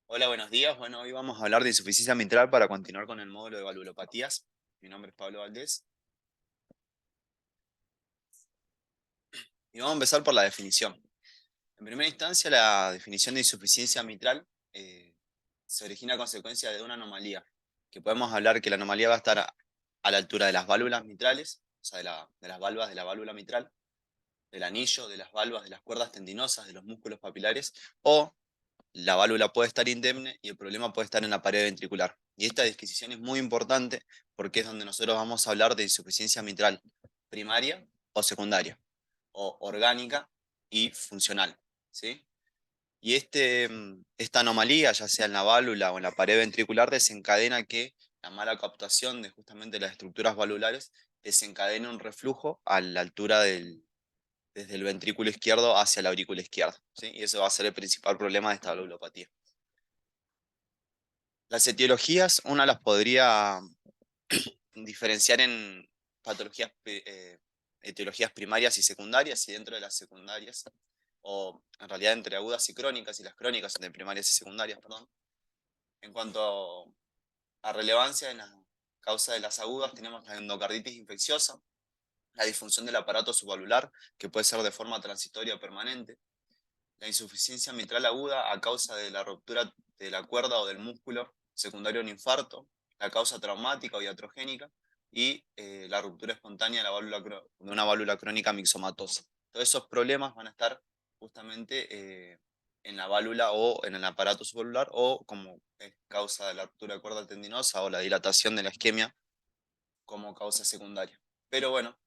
Hola, buenos días. Bueno, hoy vamos a hablar de insuficiencia mitral para continuar con el módulo de valvulopatías. Mi nombre es Pablo Valdés y vamos a empezar por la definición. En primera instancia, la definición de insuficiencia mitral se origina a consecuencia de una anomalía, que podemos hablar que la anomalía va a estar a la altura de las válvulas mitrales, o sea, de las valvas de la válvula mitral, del anillo, de las valvas, de las cuerdas tendinosas, de los músculos papilares, o la válvula puede estar indemne y el problema puede estar en la pared ventricular. Y esta disquisición es muy importante porque es donde nosotros vamos a hablar de insuficiencia mitral primaria o secundaria, o orgánica y funcional, ¿sí? Y esta anomalía, ya sea en la válvula o en la pared ventricular, desencadena que la mala captación de justamente las estructuras valvulares desencadena un reflujo a la altura desde el ventrículo izquierdo hacia la aurícula izquierda, ¿sí? Y eso va a ser el principal problema de esta valvulopatía. Las etiologías, una las podría diferenciar en patologías, etiologías primarias y secundarias, y dentro de las secundarias, o en realidad entre agudas y crónicas, y las crónicas entre primarias y secundarias, perdón. En cuanto a relevancia en la causa de las agudas, tenemos la endocarditis infecciosa, la disfunción del aparato subvalvular, que puede ser de forma transitoria o permanente, la insuficiencia mitral aguda a causa de la ruptura de la cuerda o del músculo secundario a un infarto, la causa traumática o iatrogénica y la ruptura espontánea de, de una válvula crónica mixomatosa. Todos esos problemas van a estar justamente en la válvula o en el aparato subvalvular o como causa de la ruptura de cuerda tendinosa o la dilatación de la isquemia como causa secundaria. Pero bueno,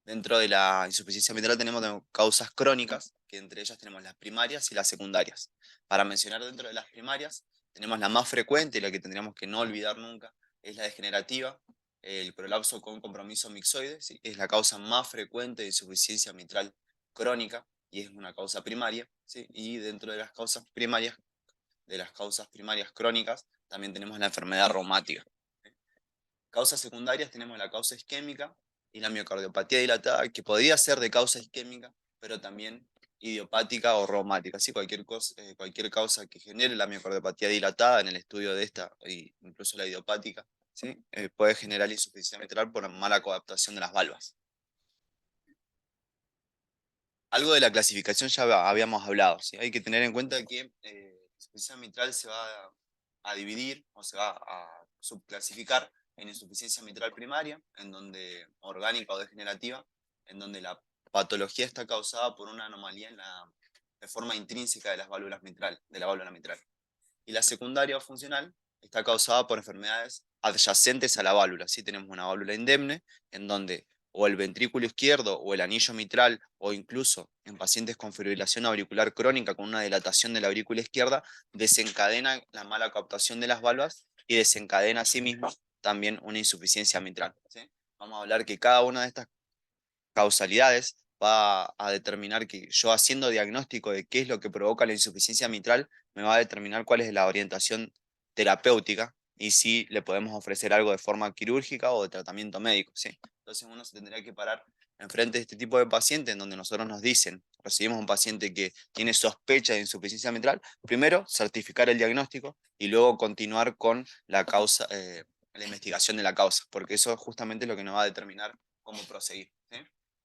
dentro de la insuficiencia mitral tenemos causas crónicas, que entre ellas tenemos las primarias y las secundarias. Para mencionar dentro de las primarias, tenemos la más frecuente y la que tendríamos que no olvidar nunca, es la degenerativa, el prolapso con compromiso mixoide, ¿sí? Es la causa más frecuente de insuficiencia mitral crónica y es una causa primaria, ¿sí? Y dentro de las causas primarias crónicas, también tenemos la enfermedad reumática. Causas secundarias tenemos la causa isquémica y la miocardiopatía dilatada, que podría ser de causa isquémica, pero también idiopática o reumática. ¿Sí? Cualquier causa que genere la miocardiopatía dilatada en el estudio de esta, e incluso la idiopática, ¿sí? Puede generar insuficiencia mitral por mala coadaptación de las valvas. Algo de la clasificación ya habíamos hablado. ¿Sí? Hay que tener en cuenta que la insuficiencia mitral se va a dividir o se va a subclasificar en insuficiencia mitral primaria, en donde orgánica o degenerativa, en donde la patología está causada por una anomalía en la de forma intrínseca de las válvulas mitral, de la válvula mitral. Y la secundaria o funcional está causada por enfermedades adyacentes a la válvula. ¿Sí? Tenemos una válvula indemne, en donde o el ventrículo izquierdo o el anillo mitral, o incluso en pacientes con fibrilación auricular crónica con una dilatación de la aurícula izquierda, desencadena la mala captación de las valvas y desencadena asimismo también una insuficiencia mitral. ¿Sí? Vamos a hablar que cada una de estas causalidades va a determinar que yo haciendo diagnóstico de qué es lo que provoca la insuficiencia mitral, me va a determinar cuál es la orientación terapéutica y si le podemos ofrecer algo de forma quirúrgica o de tratamiento médico. ¿Sí? Entonces uno se tendría que parar enfrente de este tipo de pacientes en donde nosotros nos dicen, recibimos un paciente que tiene sospecha de insuficiencia mitral, primero certificar el diagnóstico y luego continuar con la causa, la investigación de la causa, porque eso es justamente lo que nos va a determinar cómo proseguir. ¿Sí?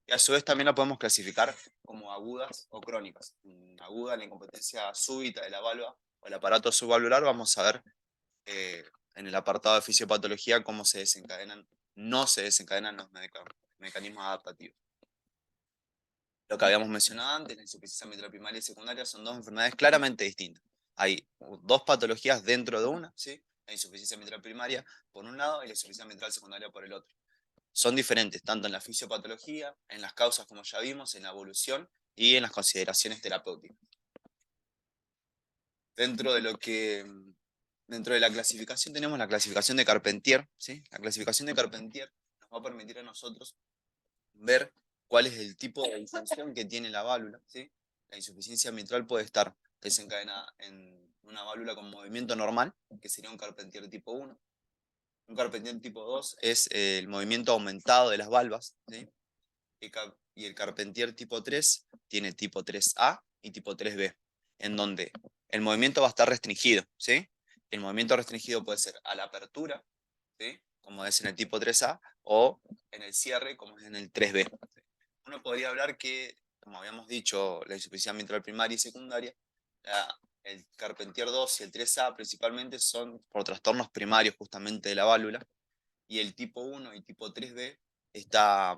Y a su vez también la podemos clasificar como agudas o crónicas. Aguda, la incompetencia súbita de la valva o el aparato subvalvular, vamos a ver eh, en el apartado de fisiopatología cómo no se desencadenan los mecanismos adaptativos. Lo que habíamos mencionado antes, la insuficiencia mitral primaria y secundaria, son dos enfermedades claramente distintas. Hay dos patologías dentro de una, ¿sí? La insuficiencia mitral primaria por un lado y la insuficiencia mitral secundaria por el otro. Son diferentes, tanto en la fisiopatología, en las causas, como ya vimos, en la evolución y en las consideraciones terapéuticas. Dentro de lo que dentro de la clasificación tenemos la clasificación de Carpentier, ¿sí? La clasificación de Carpentier nos va a permitir a nosotros ver cuál es el tipo de disfunción que tiene la válvula, ¿sí? La insuficiencia mitral puede estar desencadenada en una válvula con movimiento normal, que sería un Carpentier tipo 1. Un Carpentier tipo 2 es el movimiento aumentado de las valvas, ¿sí? Y el Carpentier tipo 3 tiene tipo 3A y tipo 3B. en donde el movimiento va a estar restringido, ¿sí? El movimiento restringido puede ser a la apertura, ¿sí? Como es en el tipo 3A, o en el cierre, como es en el 3B. Uno podría hablar que, como habíamos dicho, la insuficiencia mitral primaria y secundaria, el Carpentier 2 y el 3A principalmente son por trastornos primarios justamente de la válvula, y el tipo 1 y tipo 3B está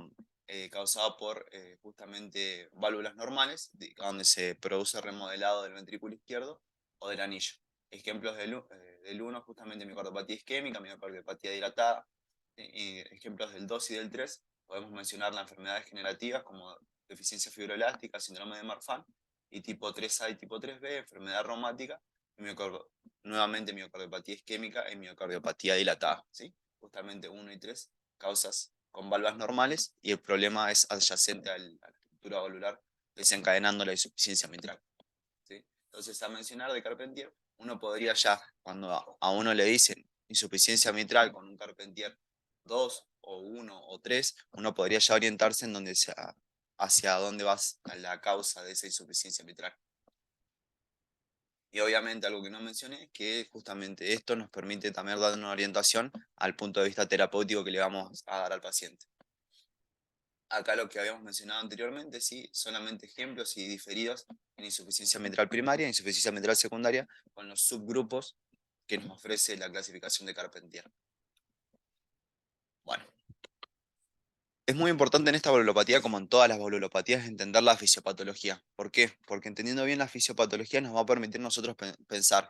causado por justamente válvulas normales, donde se produce remodelado del ventrículo izquierdo o del anillo. Ejemplos del 1, justamente miocardiopatía isquémica, miocardiopatía dilatada. Y ejemplos del 2 y del 3, podemos mencionar las enfermedades generativas como deficiencia fibroelástica, síndrome de Marfan, y tipo 3A y tipo 3B, enfermedad reumática, y nuevamente miocardiopatía isquémica y miocardiopatía dilatada, ¿sí? Justamente 1 y 3, causas con valvas normales, y el problema es adyacente a la estructura valvular, desencadenando la insuficiencia mitral, ¿sí? Entonces, a mencionar de Carpentier, uno podría ya, cuando a uno le dicen insuficiencia mitral con un Carpentier 2 o 1 o 3, uno podría ya orientarse en donde sea, hacia dónde va la causa de esa insuficiencia mitral. Y obviamente algo que no mencioné es que justamente esto nos permite también dar una orientación al punto de vista terapéutico que le vamos a dar al paciente. Acá lo que habíamos mencionado anteriormente, sí, solamente ejemplos y diferidos en insuficiencia mitral primaria e insuficiencia mitral secundaria con los subgrupos que nos ofrece la clasificación de Carpentier. Bueno, es muy importante en esta valvulopatía, como en todas las valvulopatías, entender la fisiopatología. ¿Por qué? Porque entendiendo bien la fisiopatología nos va a permitir nosotros pensar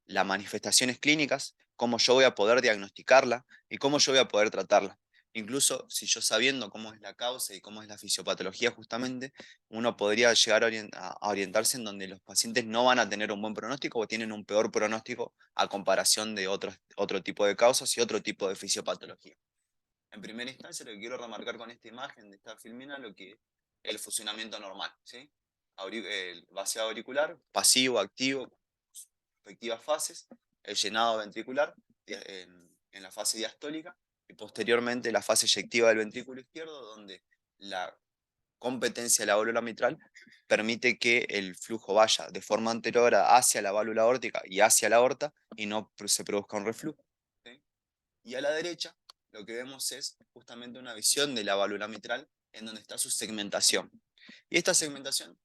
las manifestaciones clínicas, cómo yo voy a poder diagnosticarla y cómo yo voy a poder tratarla. Incluso si yo sabiendo cómo es la causa y cómo es la fisiopatología justamente, uno podría llegar a orientarse en donde los pacientes no van a tener un buen pronóstico o tienen un peor pronóstico a comparación de otro tipo de causas y otro tipo de fisiopatología. En primera instancia, lo que quiero remarcar con esta imagen de esta filmina lo que es el funcionamiento normal, ¿sí? El vaciado auricular, pasivo, activo, respectivas fases, el llenado ventricular en la fase diastólica, y posteriormente la fase eyectiva del ventrículo izquierdo, donde la competencia de la válvula mitral permite que el flujo vaya de forma anterior hacia la válvula aórtica y hacia la aorta y no se produzca un reflujo, ¿sí? Y a la derecha lo que vemos es justamente una visión de la válvula mitral en donde está su segmentación. Y esta segmentación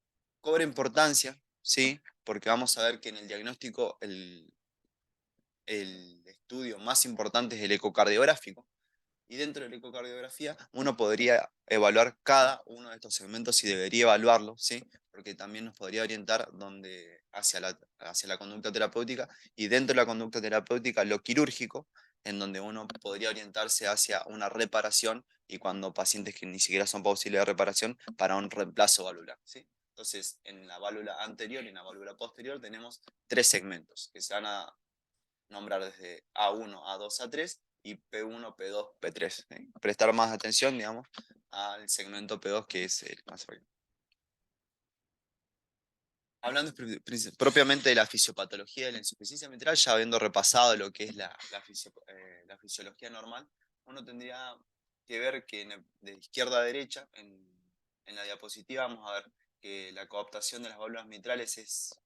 cobra importancia, ¿sí? Porque vamos a ver que en el diagnóstico el estudio más importante es el ecocardiográfico. Y dentro de la ecocardiografía uno podría evaluar cada uno de estos segmentos y debería evaluarlo, ¿sí? Porque también nos podría orientar hacia la conducta terapéutica, y dentro de la conducta terapéutica lo quirúrgico, en donde uno podría orientarse hacia una reparación, y cuando pacientes que ni siquiera son posibles de reparación, para un reemplazo valvular, ¿sí? Entonces, en la válvula anterior y en la válvula posterior tenemos tres segmentos que se van a nombrar desde A1, A2, A3 y P1, P2, P3. ¿Sí? Prestar más atención, digamos, al segmento P2, que es el más frecuente. Hablando propiamente de la fisiopatología de la insuficiencia mitral, ya habiendo repasado lo que es la fisiología normal, uno tendría que ver que de izquierda a derecha, en la diapositiva, vamos a ver que la coaptación de las válvulas mitrales es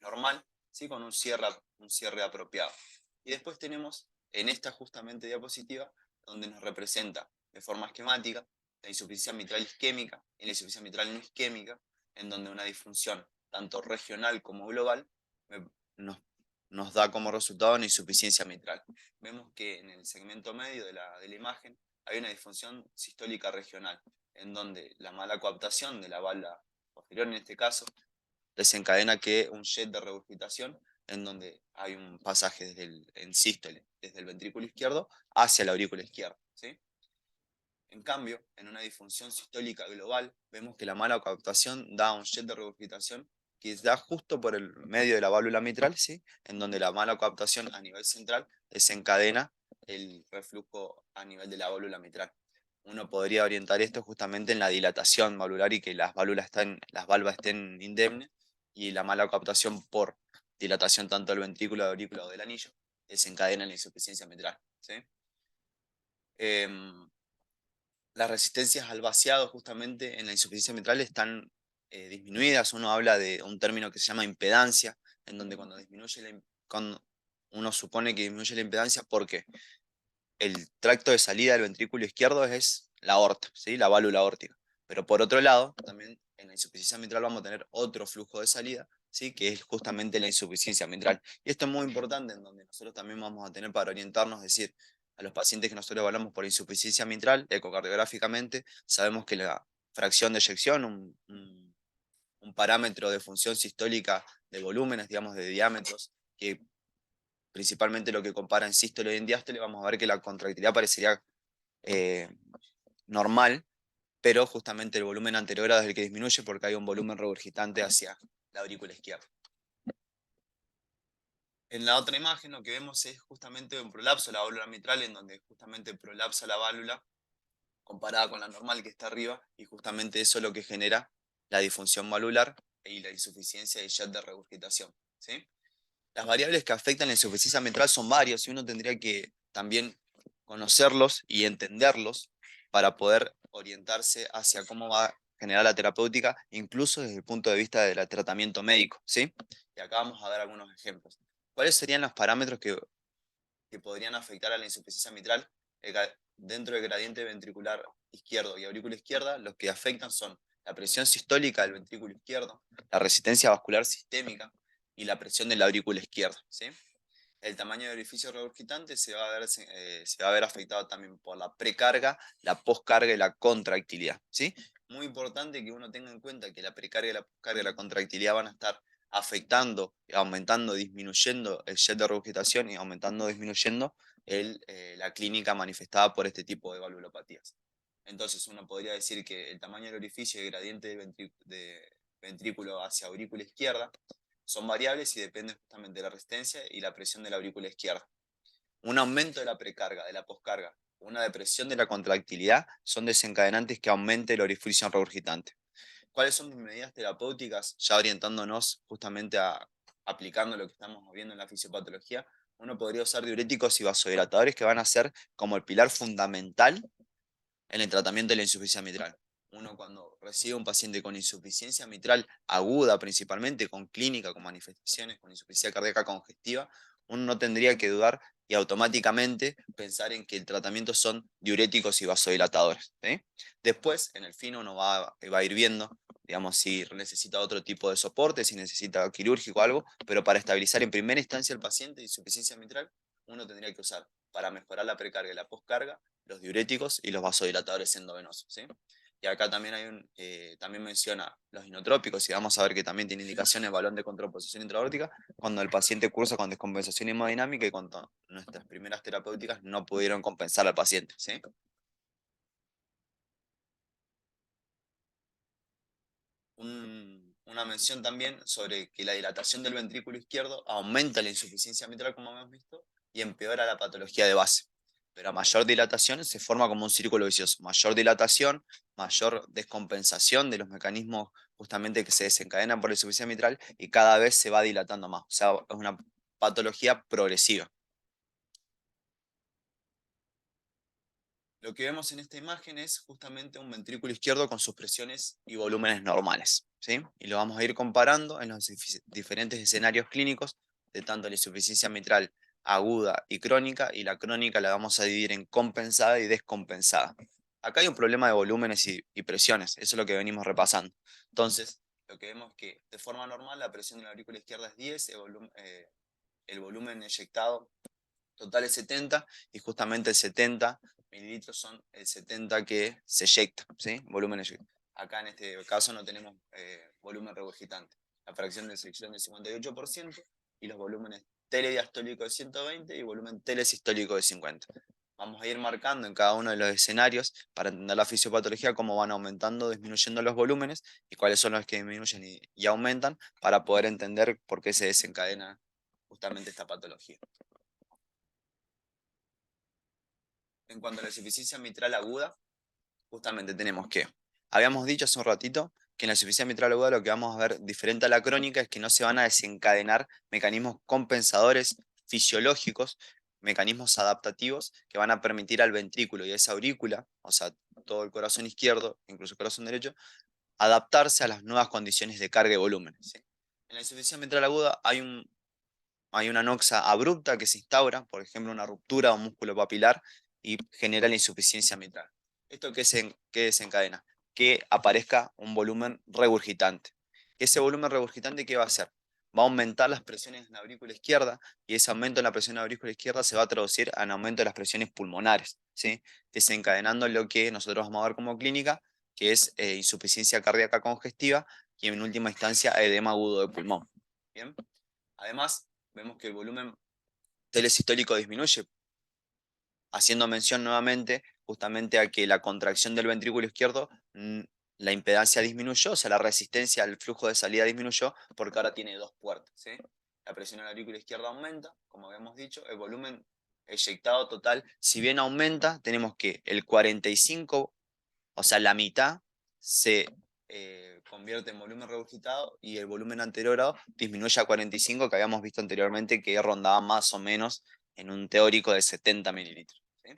normal, ¿sí? Con un cierre apropiado. Y después tenemos en esta justamente diapositiva, donde nos representa de forma esquemática la insuficiencia mitral isquémica y la insuficiencia mitral no isquémica, en donde una disfunción tanto regional como global nos, nos da como resultado una insuficiencia mitral. Vemos que en el segmento medio de la imagen hay una disfunción sistólica regional, en donde la mala coaptación de la válvula posterior, en este caso, desencadena que un jet de regurgitación, en donde hay un pasaje en sístole, desde el ventrículo izquierdo hacia la aurícula izquierda, ¿sí? En cambio, en una disfunción sistólica global, vemos que la mala coaptación da un jet de regurgitación que da justo por el medio de la válvula mitral, ¿sí? En donde la mala coaptación a nivel central desencadena el reflujo a nivel de la válvula mitral. Uno podría orientar esto justamente en la dilatación valvular y que las válvulas estén indemnes, y la mala coaptación por dilatación tanto del ventrículo, de la aurícula o del anillo desencadena la insuficiencia mitral, ¿sí? Las resistencias al vaciado justamente en la insuficiencia mitral están disminuidas. Uno habla de un término que se llama impedancia, en donde cuando uno supone que disminuye la impedancia porque el tracto de salida del ventrículo izquierdo es la aorta, ¿sí? La válvula aórtica. Pero por otro lado, también en la insuficiencia mitral vamos a tener otro flujo de salida, ¿sí? Que es justamente la insuficiencia mitral. Y esto es muy importante, en donde nosotros también vamos a tener para orientarnos, es decir, a los pacientes que nosotros evaluamos por insuficiencia mitral, ecocardiográficamente, sabemos que la fracción de eyección, un parámetro de función sistólica de volúmenes, digamos, de diámetros, que principalmente lo que compara en sístole y en diástole, vamos a ver que la contractilidad parecería eh, normal, pero justamente el volumen anterior es el que disminuye porque hay un volumen regurgitante hacia la aurícula izquierda. En la otra imagen lo que vemos es justamente un prolapso de la válvula mitral, en donde justamente prolapsa la válvula comparada con la normal que está arriba, y justamente eso es lo que genera la disfunción valvular y la insuficiencia y jet de regurgitación, ¿sí? Las variables que afectan la insuficiencia mitral son varias y uno tendría que también conocerlos y entenderlos para poder orientarse hacia cómo va a generar la terapéutica, incluso desde el punto de vista del tratamiento médico, ¿sí? Y acá vamos a ver algunos ejemplos. ¿Cuáles serían los parámetros que podrían afectar a la insuficiencia mitral? Dentro del gradiente ventricular izquierdo y aurícula izquierda, los que afectan son la presión sistólica del ventrículo izquierdo, la resistencia vascular sistémica y la presión de la aurícula izquierda, ¿sí? El tamaño del orificio regurgitante se va a ver afectado también por la precarga, la poscarga y la contractilidad, ¿sí? Muy importante que uno tenga en cuenta que la precarga, la poscarga y la contractilidad van a estar afectando, aumentando, disminuyendo el jet de regurgitación y aumentando, disminuyendo la clínica manifestada por este tipo de valvulopatías. Entonces uno podría decir que el tamaño del orificio y el gradiente de ventrículo hacia aurícula izquierda son variables y dependen justamente de la resistencia y la presión de la aurícula izquierda. Un aumento de la precarga, de la poscarga, una depresión de la contractilidad son desencadenantes que aumente el orificio regurgitante. ¿Cuáles son mis medidas terapéuticas? Ya orientándonos justamente a aplicando lo que estamos viendo en la fisiopatología, uno podría usar diuréticos y vasodilatadores que van a ser como el pilar fundamental en el tratamiento de la insuficiencia mitral. Uno cuando recibe un paciente con insuficiencia mitral aguda principalmente, con clínica, con manifestaciones, con insuficiencia cardíaca congestiva, uno no tendría que dudar y automáticamente pensar en que el tratamiento son diuréticos y vasodilatadores, ¿sí? Después, en el fin, uno va a ir viendo, digamos, si necesita otro tipo de soporte, si necesita quirúrgico o algo, pero para estabilizar en primera instancia al paciente de insuficiencia mitral, uno tendría que usar, para mejorar la precarga y la poscarga, los diuréticos y los vasodilatadores endovenosos, ¿sí? Y acá también también menciona los inotrópicos, y vamos a ver que también tiene indicaciones de balón de contraposición intraórtica cuando el paciente cursa con descompensación hemodinámica y cuando nuestras primeras terapéuticas no pudieron compensar al paciente, ¿sí? Una mención también sobre que la dilatación del ventrículo izquierdo aumenta la insuficiencia mitral, como hemos visto, y empeora la patología de base. Pero a mayor dilatación se forma como un círculo vicioso. Mayor dilatación, mayor descompensación de los mecanismos justamente que se desencadenan por la insuficiencia mitral y cada vez se va dilatando más. O sea, es una patología progresiva. Lo que vemos en esta imagen es justamente un ventrículo izquierdo con sus presiones y volúmenes normales, ¿sí? Y lo vamos a ir comparando en los diferentes escenarios clínicos de tanto la insuficiencia mitral aguda y crónica, y la crónica la vamos a dividir en compensada y descompensada. Acá hay un problema de volúmenes y presiones, eso es lo que venimos repasando. Entonces, lo que vemos es que de forma normal la presión de la aurícula izquierda es 10, el volumen eyectado total es 70, y justamente el 70 mililitros son el 70 que se eyecta, ¿sí? Volumen eyectado. Acá en este caso no tenemos volumen regurgitante. La fracción de sección del 58% y los volúmenes telediastólico de 120 y volumen telesistólico de 50. Vamos a ir marcando en cada uno de los escenarios para entender la fisiopatología cómo van aumentando o disminuyendo los volúmenes y cuáles son los que disminuyen y aumentan para poder entender por qué se desencadena justamente esta patología. En cuanto a la insuficiencia mitral aguda, justamente tenemos que, habíamos dicho hace un ratito, que en la insuficiencia mitral aguda lo que vamos a ver diferente a la crónica es que no se van a desencadenar mecanismos compensadores fisiológicos, mecanismos adaptativos que van a permitir al ventrículo y a esa aurícula, o sea, todo el corazón izquierdo, incluso el corazón derecho, adaptarse a las nuevas condiciones de carga y volumen, ¿sí? En la insuficiencia mitral aguda hay una noxa abrupta que se instaura, por ejemplo, una ruptura de un músculo papilar y genera la insuficiencia mitral. ¿Esto qué desencadena? Que aparezca un volumen regurgitante. Ese volumen regurgitante, ¿qué va a hacer? Va a aumentar las presiones en la aurícula izquierda y ese aumento en la presión en la aurícula izquierda se va a traducir en aumento de las presiones pulmonares, ¿sí? Desencadenando lo que nosotros vamos a ver como clínica, que es insuficiencia cardíaca congestiva y en última instancia edema agudo de pulmón. ¿Bien? Además, vemos que el volumen telesistólico disminuye, haciendo mención nuevamente justamente a que la contracción del ventrículo izquierdo, la impedancia disminuyó, o sea, la resistencia al flujo de salida disminuyó porque ahora tiene dos puertas, ¿sí? La presión en la aurícula izquierda aumenta, como habíamos dicho, el volumen eyectado total, si bien aumenta, tenemos que el 45, o sea, la mitad, se convierte en volumen regurgitado y el volumen anterior disminuye a 45, que habíamos visto anteriormente que rondaba más o menos en un teórico de 70 mililitros, ¿sí?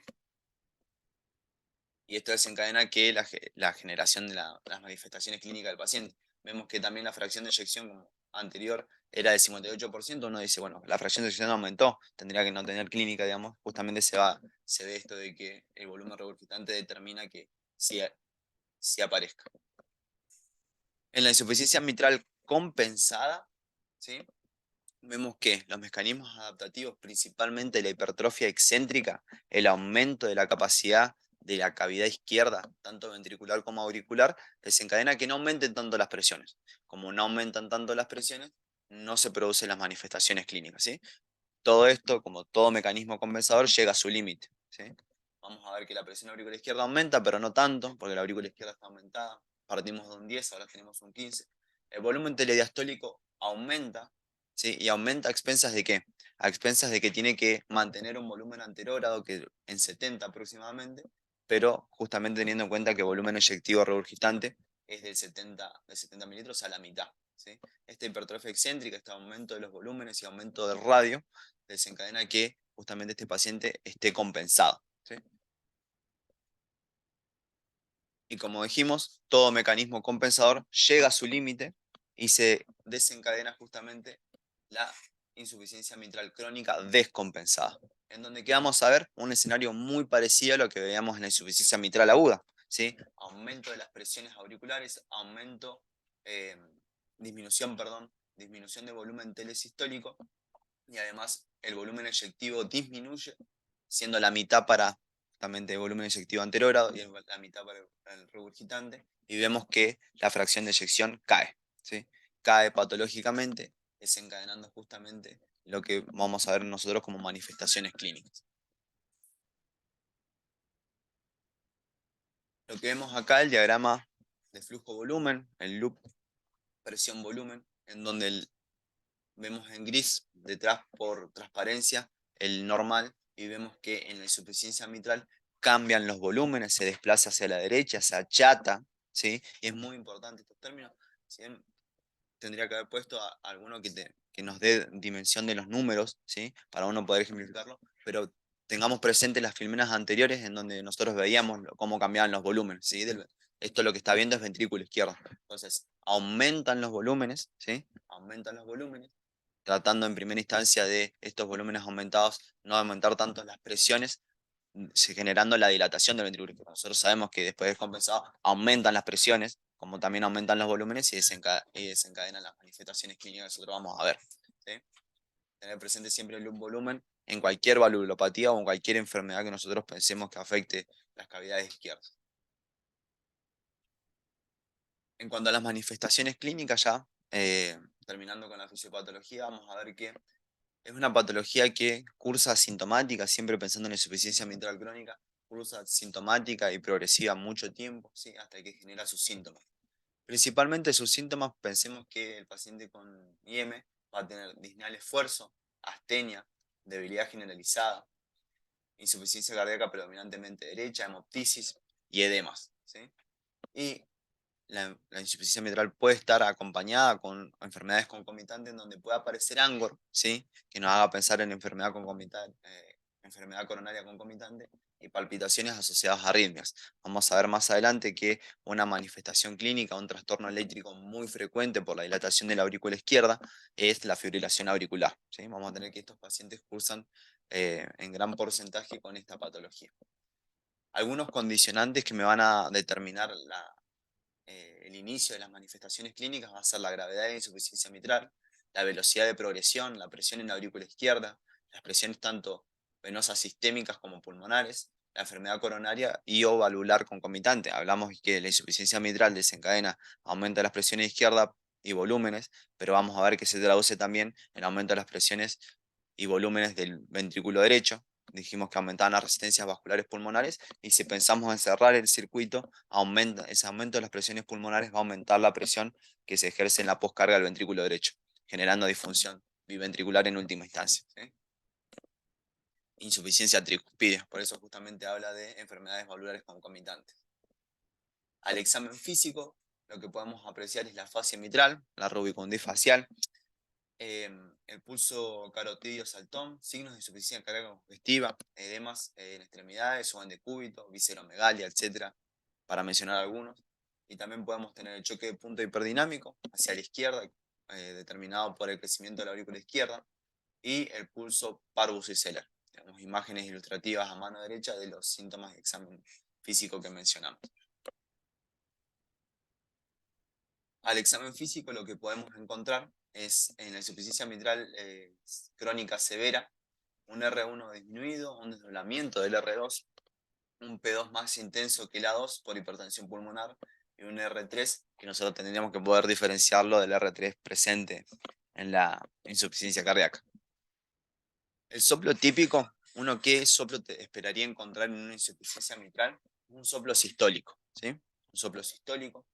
Y esto desencadena que la generación de las manifestaciones clínicas del paciente. Vemos que también la fracción de eyección como anterior era del 58%, uno dice, bueno, la fracción de eyección aumentó, tendría que no tener clínica, digamos, justamente se ve esto de que el volumen regurgitante determina que sí aparezca. En la insuficiencia mitral compensada, ¿sí? Vemos que los mecanismos adaptativos, principalmente la hipertrofia excéntrica, el aumento de la capacidad de la cavidad izquierda, tanto ventricular como auricular, desencadena que no aumenten tanto las presiones. Como no aumentan tanto las presiones, no se producen las manifestaciones clínicas, ¿sí? Todo esto, como todo mecanismo compensador, llega a su límite, ¿sí? Vamos a ver que la presión auricular izquierda aumenta, pero no tanto, porque la aurícula izquierda está aumentada. Partimos de un 10, ahora tenemos un 15. El volumen telediastólico aumenta, ¿sí? ¿Y aumenta a expensas de qué? A expensas de que tiene que mantener un volumen anterógrado, que en 70 aproximadamente, pero justamente teniendo en cuenta que el volumen eyectivo regurgitante es de 70 mililitros a la mitad, ¿sí? Esta hipertrofia excéntrica, este aumento de los volúmenes y aumento del radio, desencadena que justamente este paciente esté compensado, ¿sí? Y como dijimos, todo mecanismo compensador llega a su límite y se desencadena justamente la insuficiencia mitral crónica descompensada, en donde quedamos a ver un escenario muy parecido a lo que veíamos en la insuficiencia mitral aguda, ¿sí? Aumento de las presiones auriculares, eh, disminución de volumen telesistólico y además el volumen eyectivo disminuye, siendo la mitad para justamente el volumen eyectivo anterógrado y la mitad para el regurgitante, y vemos que la fracción de eyección cae, ¿sí? Cae patológicamente, desencadenando justamente lo que vamos a ver nosotros como manifestaciones clínicas. Lo que vemos acá, el diagrama de flujo-volumen, el loop presión-volumen, en donde vemos en gris detrás por transparencia el normal y vemos que en la insuficiencia mitral cambian los volúmenes, se desplaza hacia la derecha, se achata, ¿sí? Y es muy importante estos términos. Si bien tendría que haber puesto alguno que nos dé dimensión de los números, ¿sí? Para uno poder ejemplificarlo, pero tengamos presentes las filmenas anteriores en donde nosotros veíamos cómo cambiaban los volúmenes, ¿sí? Esto lo que está viendo es ventrículo izquierdo. Entonces, aumentan los volúmenes, ¿sí? Aumentan los volúmenes, tratando en primera instancia de estos volúmenes aumentados, no aumentar tanto las presiones, generando la dilatación del ventrículo izquierdo. Nosotros sabemos que después de compensado aumentan las presiones, como también aumentan los volúmenes y desencadenan las manifestaciones clínicas que nosotros vamos a ver, ¿sí? Tener presente siempre el volumen en cualquier valvulopatía o en cualquier enfermedad que nosotros pensemos que afecte las cavidades izquierdas. En cuanto a las manifestaciones clínicas ya, terminando con la fisiopatología, vamos a ver que es una patología que cursa asintomática, siempre pensando en la insuficiencia mitral crónica, cursa asintomática y progresiva mucho tiempo, ¿sí? Hasta que genera sus síntomas. Principalmente sus síntomas, pensemos que el paciente con IM va a tener disnea al esfuerzo, astenia, debilidad generalizada, insuficiencia cardíaca predominantemente derecha, hemoptisis y edemas, ¿sí? Y la insuficiencia mitral puede estar acompañada con enfermedades concomitantes en donde puede aparecer ANGOR, ¿sí? Que nos haga pensar en enfermedad concomitante, enfermedad coronaria concomitante, y palpitaciones asociadas a arritmias. Vamos a ver más adelante que una manifestación clínica, un trastorno eléctrico muy frecuente por la dilatación de la aurícula izquierda es la fibrilación auricular, ¿sí? Vamos a tener que estos pacientes cursan en gran porcentaje con esta patología. Algunos condicionantes que me van a determinar el inicio de las manifestaciones clínicas va a ser la gravedad de la insuficiencia mitral, la velocidad de progresión, la presión en la aurícula izquierda, las presiones tanto venosas sistémicas como pulmonares, la enfermedad coronaria y o valvular concomitante. Hablamos que la insuficiencia mitral desencadena aumento de las presiones izquierda y volúmenes, pero vamos a ver que se traduce también en aumento de las presiones y volúmenes del ventrículo derecho. Dijimos que aumentaban las resistencias vasculares pulmonares y si pensamos en cerrar el circuito, ese aumento de las presiones pulmonares va a aumentar la presión que se ejerce en la poscarga del ventrículo derecho, generando disfunción biventricular en última instancia, ¿sí? Insuficiencia tricuspidea, por eso justamente habla de enfermedades valvulares concomitantes. Al examen físico, lo que podemos apreciar es la fascia mitral, la rubicundez facial, el pulso carotidio saltón, signos de insuficiencia cardíaca congestiva, edemas en extremidades, o en decúbito, visceromegalia, etcétera, para mencionar algunos. Y también podemos tener el choque de punto hiperdinámico hacia la izquierda, determinado por el crecimiento de la aurícula izquierda, y el pulso parvus y Seller. Tenemos imágenes ilustrativas a mano derecha de los síntomas de examen físico que mencionamos. Al examen físico lo que podemos encontrar es en la insuficiencia mitral crónica severa, un R1 disminuido, un desdoblamiento del R2, un P2 más intenso que el A2 por hipertensión pulmonar y un R3 que nosotros tendríamos que poder diferenciarlo del R3 presente en la insuficiencia cardíaca. El soplo típico, uno qué soplo te esperaría encontrar en una insuficiencia mitral, un soplo sistólico, ¿sí? Un soplo sistólico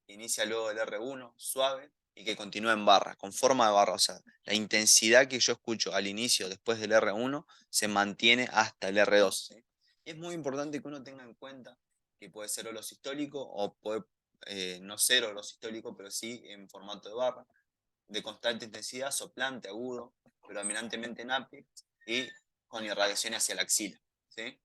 que inicia luego del R1, suave, y que continúa en barra, con forma de barra. O sea, la intensidad que yo escucho al inicio, después del R1, se mantiene hasta el R2, ¿sí? Y es muy importante que uno tenga en cuenta que puede ser holosistólico o puede no ser holosistólico, pero sí en formato de barra, de constante intensidad, soplante, agudo, predominantemente en ápice y con irradiación hacia la axila, ¿sí?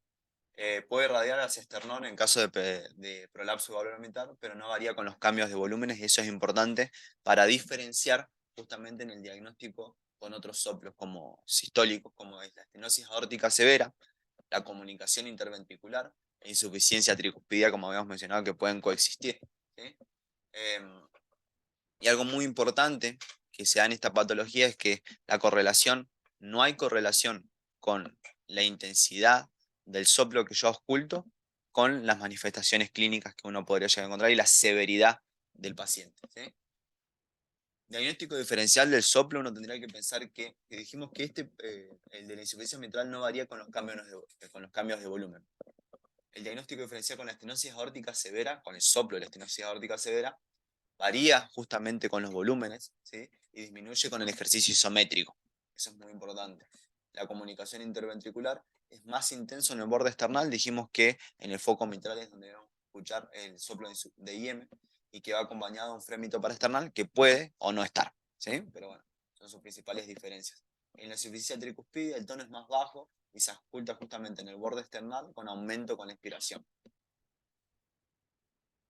Puede irradiar hacia esternón en caso de prolapso valvular mitral, pero no varía con los cambios de volúmenes y eso es importante para diferenciar justamente en el diagnóstico con otros soplos como sistólicos, como es la estenosis aórtica severa, la comunicación interventricular e insuficiencia tricuspidea, como habíamos mencionado, que pueden coexistir, ¿sí? Y algo muy importante que se da en esta patología es que no hay correlación con la intensidad del soplo que yo ausculto con las manifestaciones clínicas que uno podría llegar a encontrar y la severidad del paciente, ¿sí? Diagnóstico diferencial del soplo, uno tendría que pensar que dijimos que el de la insuficiencia mitral no varía con los cambios de volumen. El diagnóstico diferencial con la estenosis aórtica severa, con el soplo de la estenosis aórtica severa, varía justamente con los volúmenes, ¿sí? Y disminuye con el ejercicio isométrico. Eso es muy importante. La comunicación interventricular es más intenso en el borde external. Dijimos que en el foco mitral es donde debemos escuchar el soplo de IM y que va acompañado de un frémito paraesternal que puede o no estar, ¿sí? Pero bueno, son sus principales diferencias. En la insuficiencia tricuspidea el tono es más bajo y se oculta justamente en el borde external con aumento con la expiración.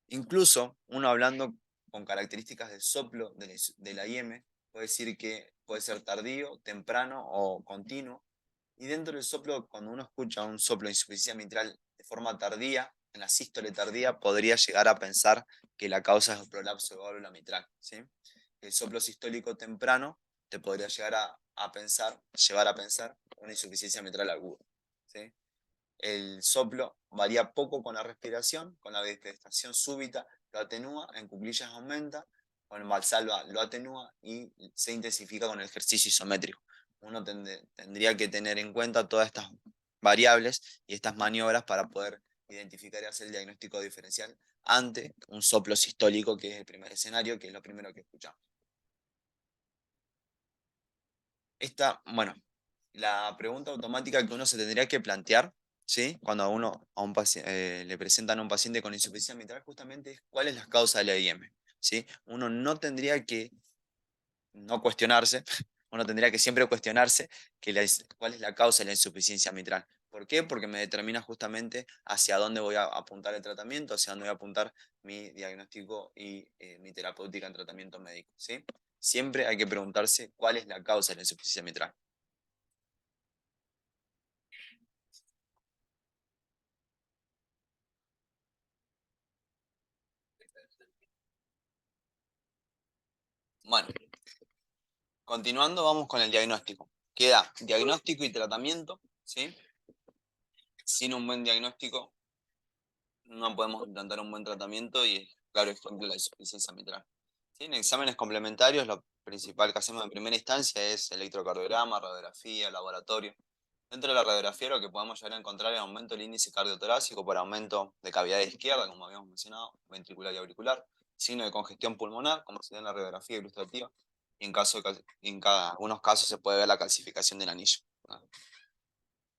Incluso, uno hablando con características del soplo de la IM, puede decir que puede ser tardío, temprano o continuo. Y dentro del soplo, cuando uno escucha un soplo de insuficiencia mitral de forma tardía, en la sístole tardía, podría llegar a pensar que la causa es el prolapso de válvula mitral, ¿sí? El soplo sistólico temprano te podría llevar a pensar una insuficiencia mitral aguda, ¿sí? El soplo varía poco con la respiración, con la desgestación súbita lo atenúa, en cuclillas aumenta, con el valsalva lo atenúa y se intensifica con el ejercicio isométrico. Uno tendría que tener en cuenta todas estas variables y estas maniobras para poder identificar y hacer el diagnóstico diferencial ante un soplo sistólico, que es el primer escenario, que es lo primero que escuchamos. Bueno, la pregunta automática que uno se tendría que plantear, ¿sí? Cuando le presentan a un paciente con insuficiencia mitral, justamente es cuál es la causa de la IM, ¿sí? Uno no tendría que no cuestionarse, uno tendría que siempre cuestionarse cuál es la causa de la insuficiencia mitral. ¿Por qué? Porque me determina justamente hacia dónde voy a apuntar el tratamiento, hacia dónde voy a apuntar mi diagnóstico y mi terapéutica en tratamiento médico, ¿sí? Siempre hay que preguntarse cuál es la causa de la insuficiencia mitral. Bueno, continuando, vamos con el diagnóstico. Queda diagnóstico y tratamiento, ¿sí? Sin un buen diagnóstico no podemos implantar un buen tratamiento y es claro ejemplo la insuficiencia mitral. ¿Sí? En exámenes complementarios, lo principal que hacemos en primera instancia es electrocardiograma, radiografía, laboratorio. Dentro de la radiografía lo que podemos llegar a encontrar es aumento del índice cardiotorácico por aumento de cavidad izquierda, como habíamos mencionado, ventricular y auricular, signo de congestión pulmonar, como se ve en la radiografía ilustrativa, y en cada, algunos casos se puede ver la calcificación del anillo, ¿no?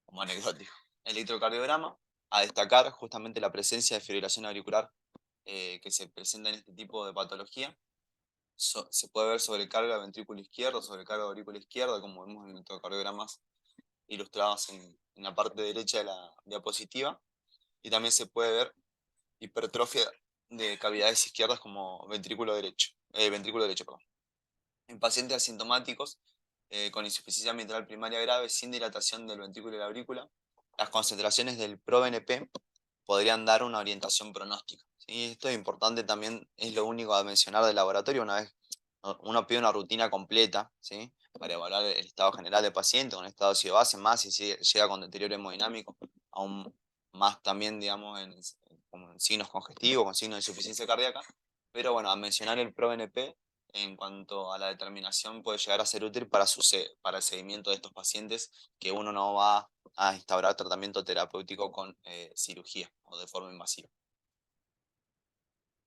Como anecdótico. Electrocardiograma, a destacar justamente la presencia de fibrilación auricular que se presenta en este tipo de patología. Se puede ver sobrecarga del ventrículo izquierdo, sobrecarga de aurícula izquierda, como vemos en electrocardiogramas ilustrados en la parte derecha de la diapositiva. Y también se puede ver hipertrofia de cavidades izquierdas como ventrículo derecho, perdón. En pacientes asintomáticos con insuficiencia mitral primaria grave sin dilatación del ventrículo y la aurícula, las concentraciones del ProBNP podrían dar una orientación pronóstica, ¿sí? Esto es importante también, es lo único a mencionar del laboratorio. Una vez uno pide una rutina completa, ¿sí? Para evaluar el estado general del paciente, con estado de ácido base, más si llega con deterioro hemodinámico, aún más también, digamos, con signos congestivos, con signos de insuficiencia cardíaca. Pero bueno, a mencionar el ProBNP en cuanto a la determinación puede llegar a ser útil para el seguimiento de estos pacientes que uno no va a instaurar tratamiento terapéutico con cirugía o de forma invasiva.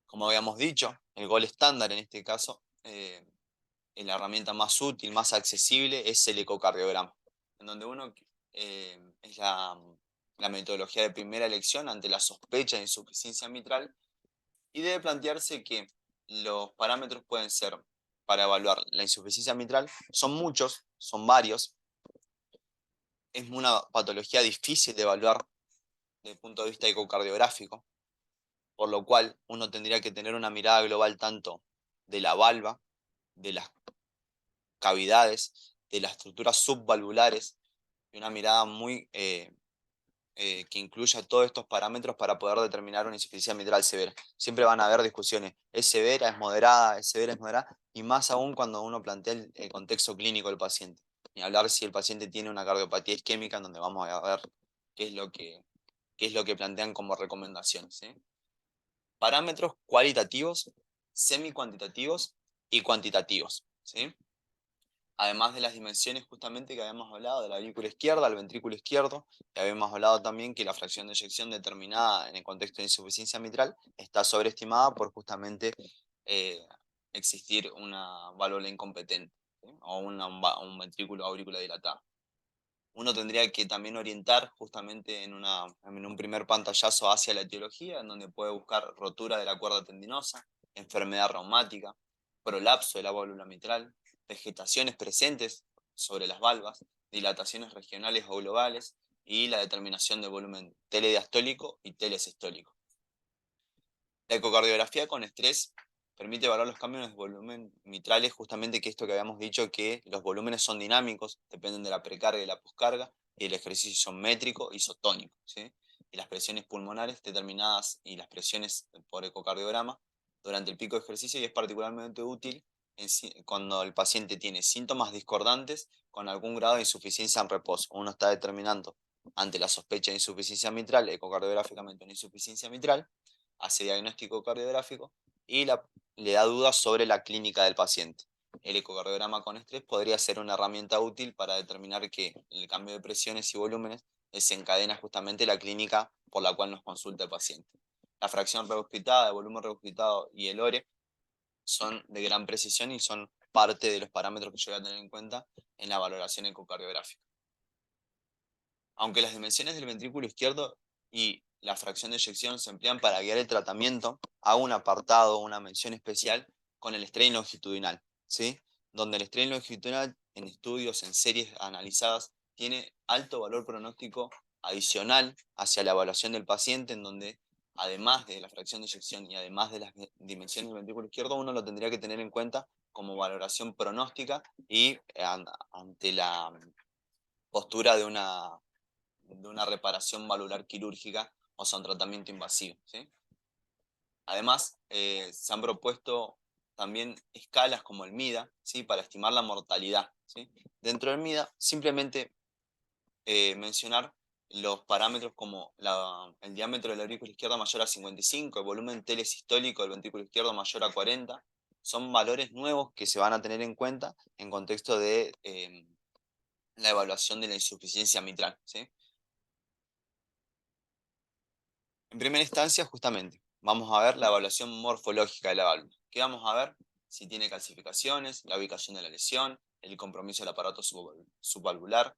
Como habíamos dicho, el gol estándar en este caso, la herramienta más útil, más accesible, es el ecocardiograma, en donde uno es la metodología de primera elección ante la sospecha de insuficiencia mitral y debe plantearse que los parámetros pueden ser para evaluar la insuficiencia mitral, son muchos, son varios, es una patología difícil de evaluar desde el punto de vista ecocardiográfico, por lo cual uno tendría que tener una mirada global tanto de la valva, de las cavidades, de las estructuras subvalvulares, y una mirada muy que incluya todos estos parámetros para poder determinar una insuficiencia mitral severa. Siempre van a haber discusiones, ¿es severa, es moderada, es severa, es moderada? Y más aún cuando uno plantea el contexto clínico del paciente. Ni hablar si el paciente tiene una cardiopatía isquémica, en donde vamos a ver qué es lo que, qué es lo que plantean como recomendaciones, ¿sí? Parámetros cualitativos, semi-cuantitativos y cuantitativos, ¿sí? Además de las dimensiones justamente que habíamos hablado, de la aurícula izquierda, el ventrículo izquierdo, y habíamos hablado también que la fracción de eyección determinada en el contexto de insuficiencia mitral está sobreestimada por justamente eh, existir una válvula incompetente, ¿sí? O un ventrículo aurícula dilatada. Uno tendría que también orientar justamente en un primer pantallazo hacia la etiología, en donde puede buscar rotura de la cuerda tendinosa, enfermedad reumática, prolapso de la válvula mitral, vegetaciones presentes sobre las valvas, dilataciones regionales o globales y la determinación de volumen telediastólico y telesistólico. La ecocardiografía con estrés permite evaluar los cambios de volumen mitrales, justamente que esto que habíamos dicho, que los volúmenes son dinámicos, dependen de la precarga y la poscarga, y el ejercicio isométrico, isotónico, ¿sí? Y las presiones pulmonares determinadas y las presiones por ecocardiograma durante el pico de ejercicio, y es particularmente útil cuando el paciente tiene síntomas discordantes con algún grado de insuficiencia en reposo. Uno está determinando ante la sospecha de insuficiencia mitral, ecocardiográficamente una insuficiencia mitral, hace diagnóstico cardiográfico y le da dudas sobre la clínica del paciente. El ecocardiograma con estrés podría ser una herramienta útil para determinar que el cambio de presiones y volúmenes desencadena justamente la clínica por la cual nos consulta el paciente. La fracción regurgitada, el volumen regurgitado y el ORE son de gran precisión y son parte de los parámetros que yo voy a tener en cuenta en la valoración ecocardiográfica. Aunque las dimensiones del ventrículo izquierdo y la fracción de eyección se emplean para guiar el tratamiento, hago un apartado, una mención especial con el strain longitudinal, ¿sí? Donde el strain longitudinal en estudios, en series analizadas, tiene alto valor pronóstico adicional hacia la evaluación del paciente, en donde además de la fracción de eyección y además de las dimensiones del ventrículo izquierdo, uno lo tendría que tener en cuenta como valoración pronóstica y ante la postura de una reparación valvular quirúrgica, o sea, un tratamiento invasivo, ¿sí? Además, se han propuesto también escalas como el MIDA, ¿sí? Para estimar la mortalidad, ¿sí? Dentro del MIDA, simplemente mencionar los parámetros como el diámetro de la aurícula izquierda mayor a 55, el volumen telesistólico del ventrículo izquierdo mayor a 40, son valores nuevos que se van a tener en cuenta en contexto de la evaluación de la insuficiencia mitral, ¿sí? En primera instancia, justamente, vamos a ver la evaluación morfológica de la válvula. ¿Qué vamos a ver? Si tiene calcificaciones, la ubicación de la lesión, el compromiso del aparato subvalvular.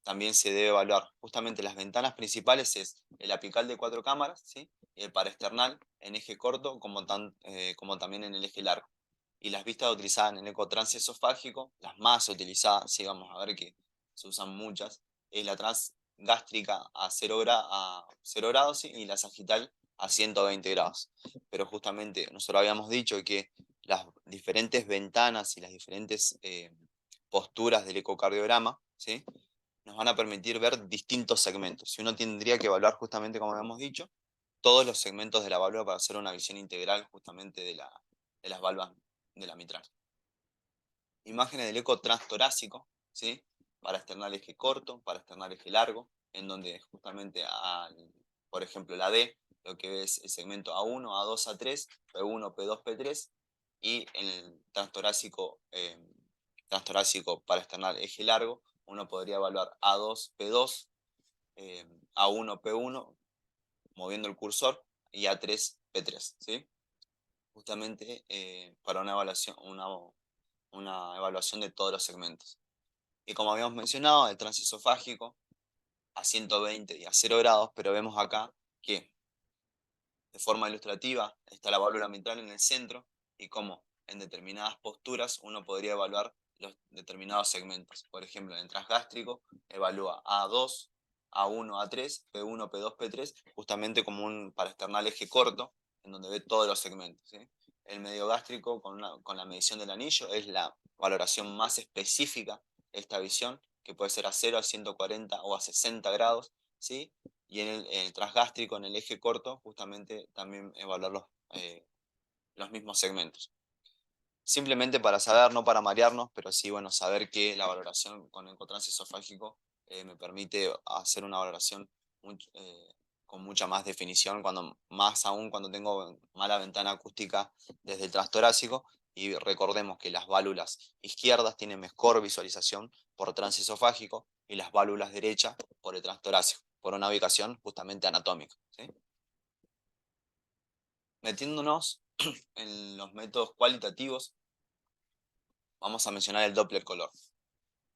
También se debe evaluar justamente las ventanas principales, es el apical de 4 cámaras, ¿sí? Y el paraesternal en eje corto, como también en el eje largo. Y las vistas utilizadas en el eco transesofágico, las más utilizadas, sí, vamos a ver que se usan muchas, es la gástrica a 0 grados, ¿sí? Y la sagital a 120 grados. Pero justamente nosotros habíamos dicho que las diferentes ventanas y las diferentes posturas del ecocardiograma, ¿sí? Nos van a permitir ver distintos segmentos. Y uno tendría que evaluar justamente, como habíamos dicho, todos los segmentos de la válvula para hacer una visión integral justamente de las válvulas de la mitral. Imágenes del eco transtorácico, ¿sí? Para externar eje corto, para externar eje largo, en donde justamente, por ejemplo, la D, lo que es el segmento A1, A2, A3, P1, P2, P3, y en el transtorácico para externar eje largo, uno podría evaluar A2, P2, A1, P1, moviendo el cursor, y A3, P3, ¿sí? Justamente para una evaluación de todos los segmentos. Y como habíamos mencionado, el transesofágico a 120 y a 0 grados, pero vemos acá que de forma ilustrativa está la válvula mitral en el centro y cómo en determinadas posturas uno podría evaluar los determinados segmentos. Por ejemplo, en el transgástrico evalúa A2, A1, A3, P1, P2, P3, justamente como un paraesternal eje corto, en donde ve todos los segmentos, ¿sí? El mediogástrico con la medición del anillo es la valoración más específica de esta visión, que puede ser a 0, a 140 o a 60 grados, ¿sí? Y en el transgástrico, en el eje corto, justamente también evaluar los mismos segmentos. Simplemente para saber, no para marearnos, pero sí, bueno, saber que la valoración con ecotrans esofágico me permite hacer una valoración con mucha más definición, más aún cuando tengo mala ventana acústica desde el transtorácico. Y recordemos que las válvulas izquierdas tienen mejor visualización por transesofágico y las válvulas derechas por el transtorácico, por una ubicación justamente anatómica, ¿sí? Metiéndonos en los métodos cualitativos, vamos a mencionar el Doppler color.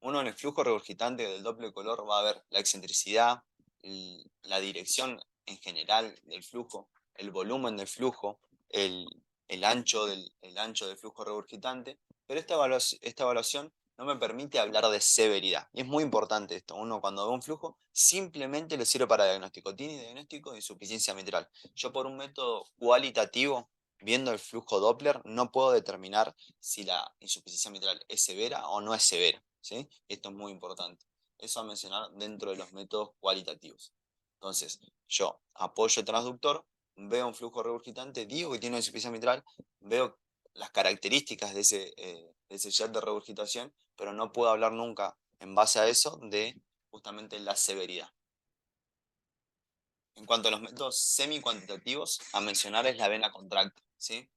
Uno en el flujo regurgitante del Doppler color va a ver la excentricidad, la dirección en general del flujo, el volumen del flujo, el, el ancho del flujo regurgitante, pero esta evaluación no me permite hablar de severidad. Y es muy importante esto. Uno cuando ve un flujo simplemente le sirve para diagnóstico. Tiene diagnóstico de insuficiencia mitral. Yo por un método cualitativo, viendo el flujo Doppler, no puedo determinar si la insuficiencia mitral es severa o no es severa, ¿sí? Esto es muy importante. Eso a mencionar dentro de los métodos cualitativos. Entonces, yo apoyo el transductor, veo un flujo regurgitante, digo que tiene una insuficiencia mitral, veo las características de ese jet de regurgitación, pero no puedo hablar nunca en base a eso de justamente la severidad. En cuanto a los métodos semi-cuantitativos, a mencionar es la vena contracta, ¿sí?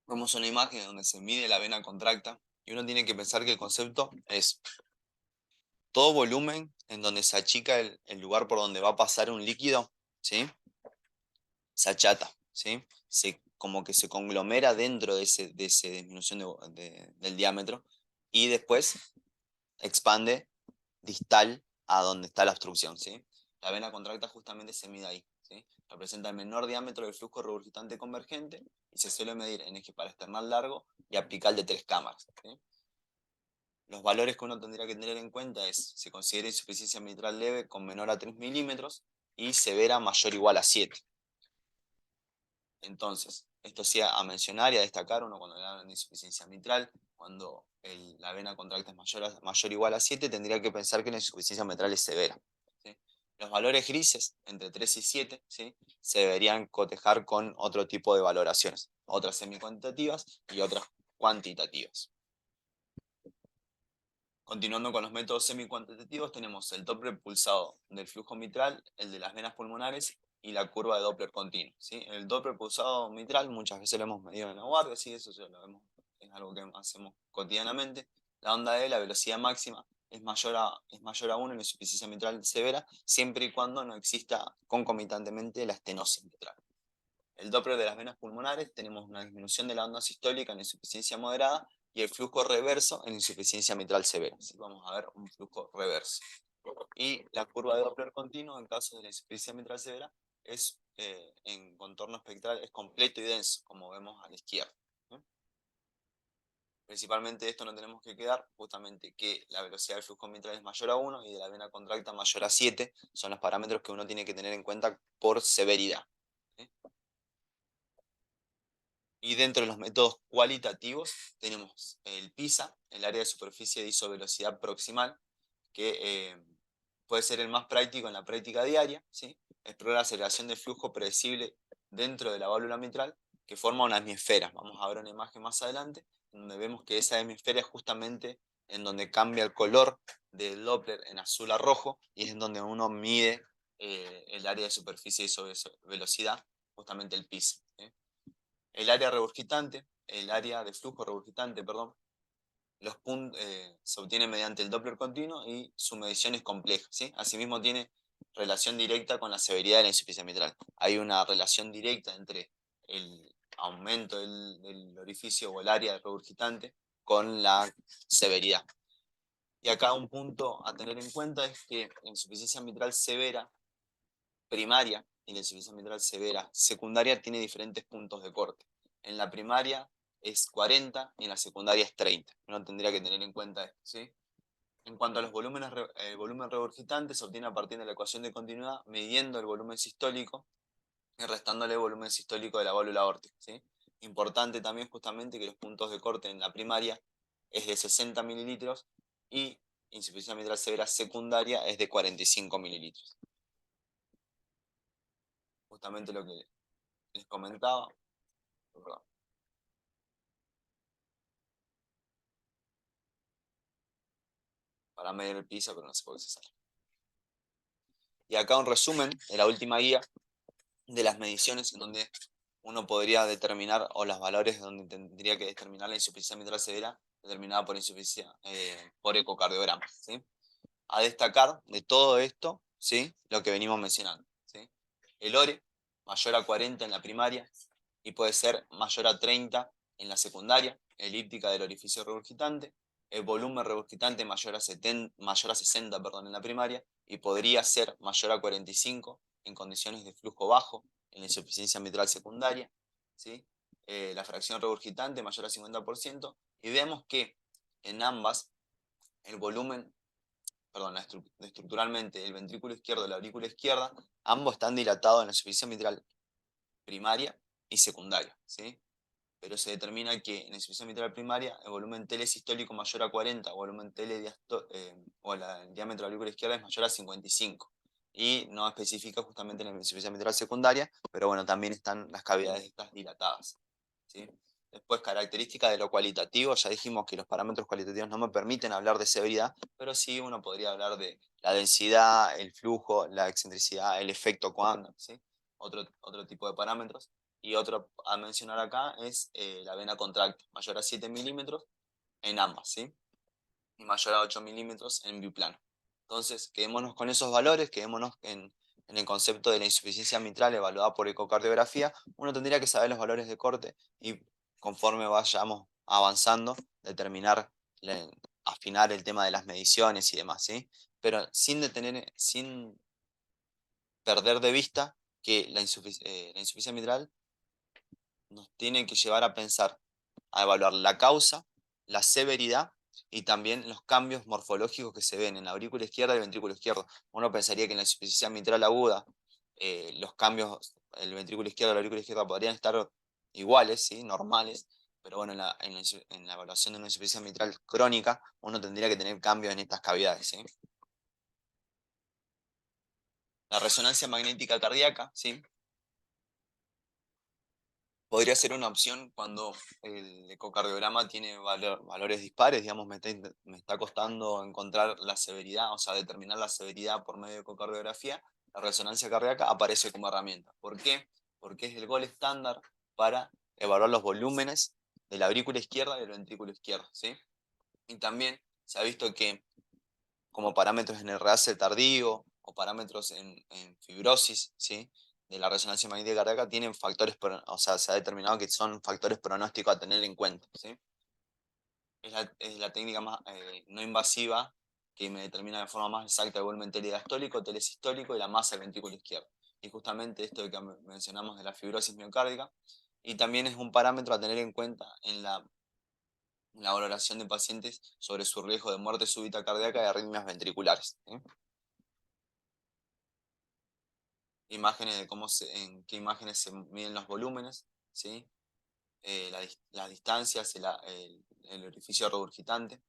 Vemos una imagen donde se mide la vena contracta y uno tiene que pensar que el concepto es todo volumen en donde se achica el lugar por donde va a pasar un líquido, ¿sí? Se achata, ¿sí? Como que se conglomera dentro de esa disminución del diámetro y después expande distal a donde está la obstrucción, ¿sí? La vena contracta justamente se mide ahí, ¿sí? Representa el menor diámetro del flujo regurgitante convergente y se suele medir en eje paraesternal largo y apical de 3 cámaras, ¿sí? Los valores que uno tendría que tener en cuenta es, se considera insuficiencia mitral leve con menor a 3 milímetros y severa mayor o igual a 7. Entonces, esto sí a mencionar y a destacar uno cuando le hablan de insuficiencia mitral, cuando la vena contracta es mayor o igual a 7, tendría que pensar que la insuficiencia mitral es severa. ¿Sí? Los valores grises, entre 3 y 7, ¿sí? Se deberían cotejar con otro tipo de valoraciones, otras semicuantitativas y otras cuantitativas. Continuando con los métodos semicuantitativos, tenemos el Doppler pulsado del flujo mitral, el de las venas pulmonares y la curva de Doppler continuo. ¿Sí? El Doppler pulsado mitral muchas veces lo hemos medido en la guardia, ¿sí? Eso ya lo vemos, es algo que hacemos cotidianamente. La onda E, la velocidad máxima, es mayor a 1 en la insuficiencia mitral severa, siempre y cuando no exista concomitantemente la estenosis mitral. El Doppler de las venas pulmonares, tenemos una disminución de la onda sistólica en insuficiencia moderada y el flujo reverso en insuficiencia mitral severa. Así vamos a ver un flujo reverso. Y la curva de Doppler continuo, en caso de la insuficiencia mitral severa, es en contorno espectral es completo y denso, como vemos a la izquierda. Principalmente de esto no tenemos que quedar, justamente que la velocidad del flujo mitral es mayor a 1 y de la vena contracta mayor a 7, son los parámetros que uno tiene que tener en cuenta por severidad. ¿Sí? Y dentro de los métodos cualitativos tenemos el PISA, el área de superficie de isovelocidad proximal, que puede ser el más práctico en la práctica diaria, ¿sí? Explora la aceleración de flujo predecible dentro de la válvula mitral, que forma una hemisfera. Vamos a ver una imagen más adelante, donde vemos que esa hemisfera es justamente en donde cambia el color del Doppler en azul a rojo, y es en donde uno mide el área de superficie de isovelocidad, justamente el PISA. ¿Sí? El área regurgitante, el área de flujo regurgitante, perdón, se obtiene mediante el Doppler continuo y su medición es compleja. ¿Sí? Asimismo tiene relación directa con la severidad de la insuficiencia mitral. Hay una relación directa entre el aumento del orificio o el área regurgitante con la severidad. Y acá un punto a tener en cuenta es que la insuficiencia mitral severa primaria y la insuficiencia mitral severa secundaria tiene diferentes puntos de corte. En la primaria es 40 y en la secundaria es 30. Uno tendría que tener en cuenta esto, ¿sí? En cuanto a los volúmenes, el volumen regurgitante se obtiene a partir de la ecuación de continuidad midiendo el volumen sistólico y restándole el volumen sistólico de la válvula aórtica, ¿sí? Importante también justamente que los puntos de corte en la primaria es de 60 mililitros y insuficiencia mitral severa secundaria es de 45 mililitros. Justamente lo que les comentaba. Perdón. Para medir el piso, pero no sé por qué se sale. Y acá un resumen de la última guía de las mediciones en donde uno podría determinar, o los valores donde tendría que determinar la insuficiencia mitral severa, determinada por insuficiencia, por ecocardiograma. ¿Sí? A destacar de todo esto, ¿sí? Lo que venimos mencionando. ¿Sí? El ORE, mayor a 40 en la primaria, y puede ser mayor a 30 en la secundaria, elíptica del orificio regurgitante, el volumen regurgitante mayor a 60 perdón, en la primaria, y podría ser mayor a 45 en condiciones de flujo bajo, en la insuficiencia mitral secundaria, ¿sí? La fracción regurgitante mayor a 50%, y vemos que en ambas el volumen, perdón, estructuralmente el ventrículo izquierdo y la aurícula izquierda, ambos están dilatados en la insuficiencia mitral primaria y secundaria, ¿sí? Pero se determina que en la insuficiencia mitral primaria el volumen telesistólico mayor a 40, o el diámetro de la aurícula izquierda es mayor a 55. Y no especifica justamente en la insuficiencia mitral secundaria, pero bueno, también están las cavidades estas dilatadas. ¿Sí? Después, características de lo cualitativo, ya dijimos que los parámetros cualitativos no me permiten hablar de severidad, pero sí uno podría hablar de la densidad, el flujo, la excentricidad, el efecto Coanda, ¿sí? Otro tipo de parámetros. Y otro a mencionar acá es la vena contracta, mayor a 7 milímetros en ambas, ¿sí? Y mayor a 8 milímetros en biplano. Entonces, quedémonos con esos valores, quedémonos en el concepto de la insuficiencia mitral evaluada por ecocardiografía. Uno tendría que saber los valores de corte y conforme vayamos avanzando, determinar, afinar el tema de las mediciones y demás, ¿sí? Pero sin perder de vista que la insuficiencia mitral nos tiene que llevar a pensar, a evaluar la causa, la severidad y también los cambios morfológicos que se ven en la aurícula izquierda y el ventrículo izquierdo. Uno pensaría que en la insuficiencia mitral aguda los cambios, el ventrículo izquierdo y la aurícula izquierda podrían estar iguales, ¿sí? Normales, pero bueno, en la evaluación de una insuficiencia mitral crónica, uno tendría que tener cambios en estas cavidades, ¿sí? La resonancia magnética cardíaca, ¿sí? Podría ser una opción cuando el ecocardiograma tiene valores dispares, digamos, me está costando encontrar la severidad, o sea, determinar la severidad por medio de ecocardiografía, la resonancia cardíaca aparece como herramienta. ¿Por qué? Porque es el gol estándar para evaluar los volúmenes de la aurícula izquierda y del ventrículo izquierdo, ¿sí? Y también se ha visto que como parámetros en el RAS tardío o parámetros en fibrosis, ¿sí? De la resonancia magnética cardíaca tienen factores, o sea, se ha determinado que son factores pronósticos a tener en cuenta, ¿sí? Es la técnica más no invasiva que me determina de forma más exacta el volumen telediastólico, telesistólico y la masa del ventrículo izquierdo. Y justamente esto de que mencionamos de la fibrosis miocárdica, y también es un parámetro a tener en cuenta en la valoración de pacientes sobre su riesgo de muerte súbita cardíaca y arritmias ventriculares, ¿sí? Imágenes de en qué imágenes se miden los volúmenes, ¿sí? Las distancias, el orificio regurgitante.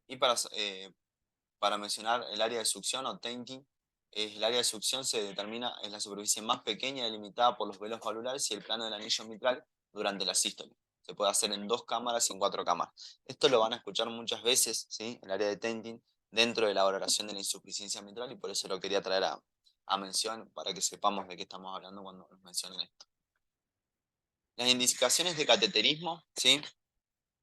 Y para mencionar el área de succión o tainting, el área de succión se determina en la superficie más pequeña delimitada por los velos valvulares y el plano del anillo mitral durante la sístole. Se puede hacer en 2 cámaras y en 4 cámaras. Esto lo van a escuchar muchas veces, ¿sí? El área de tainting dentro de la valoración de la insuficiencia mitral, y por eso lo quería traer a mención para que sepamos de qué estamos hablando cuando nos mencionen esto. Las indicaciones de cateterismo, ¿sí?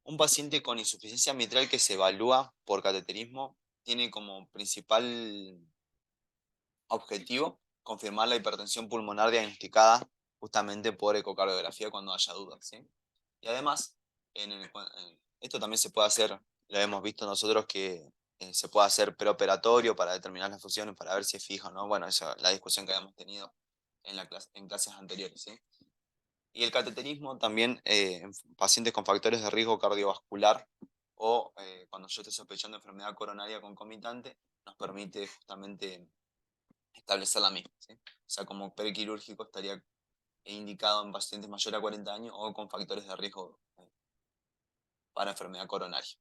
Un paciente con insuficiencia mitral que se evalúa por cateterismo tiene como principal objetivo confirmar la hipertensión pulmonar diagnosticada justamente por ecocardiografía cuando haya dudas, ¿sí? Y además, esto también se puede hacer, lo hemos visto nosotros que se puede hacer preoperatorio para determinar las funciones, para ver si es fijo o no. Bueno, esa es la discusión que habíamos tenido en clases anteriores, ¿sí? Y el cateterismo también en pacientes con factores de riesgo cardiovascular o cuando yo esté sospechando enfermedad coronaria concomitante, nos permite justamente establecer la misma, ¿sí? O sea, como prequirúrgico estaría indicado en pacientes mayores a 40 años o con factores de riesgo para enfermedad coronaria.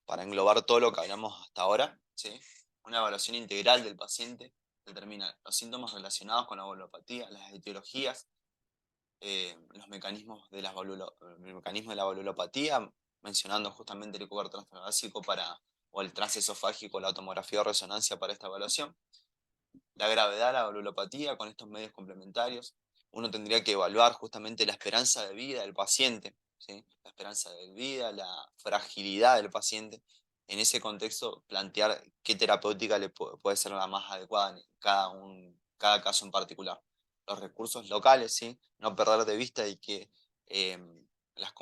Para englobar todo lo que hablamos hasta ahora, ¿sí? Una evaluación integral del paciente determina los síntomas relacionados con la valvulopatía, las etiologías, los mecanismos de el mecanismo de la valvulopatía, mencionando justamente el ecocardiograma torácico o el transesofágico, la tomografía o resonancia para esta evaluación. La gravedad de la valvulopatía con estos medios complementarios. Uno tendría que evaluar justamente la esperanza de vida del paciente, ¿sí? La esperanza de vida, la fragilidad del paciente. En ese contexto, plantear qué terapéutica le puede ser la más adecuada en cada caso en particular. Los recursos locales, ¿sí? No perder de vista y que eh, las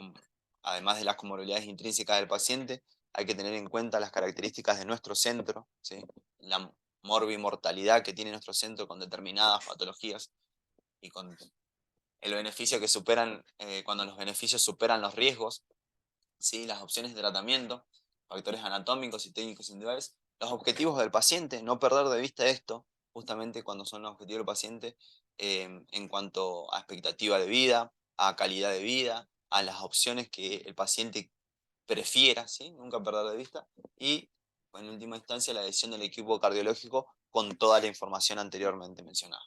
además de las comorbilidades intrínsecas del paciente, hay que tener en cuenta las características de nuestro centro, ¿sí? La morbimortalidad que tiene nuestro centro con determinadas patologías y con el beneficio que superan, cuando los beneficios superan los riesgos, ¿sí? Las opciones de tratamiento, factores anatómicos y técnicos individuales, los objetivos del paciente, no perder de vista esto, justamente cuando son los objetivos del paciente en cuanto a expectativa de vida, a calidad de vida, a las opciones que el paciente prefiera, ¿sí? Nunca perder de vista, y en última instancia la decisión del equipo cardiológico con toda la información anteriormente mencionada.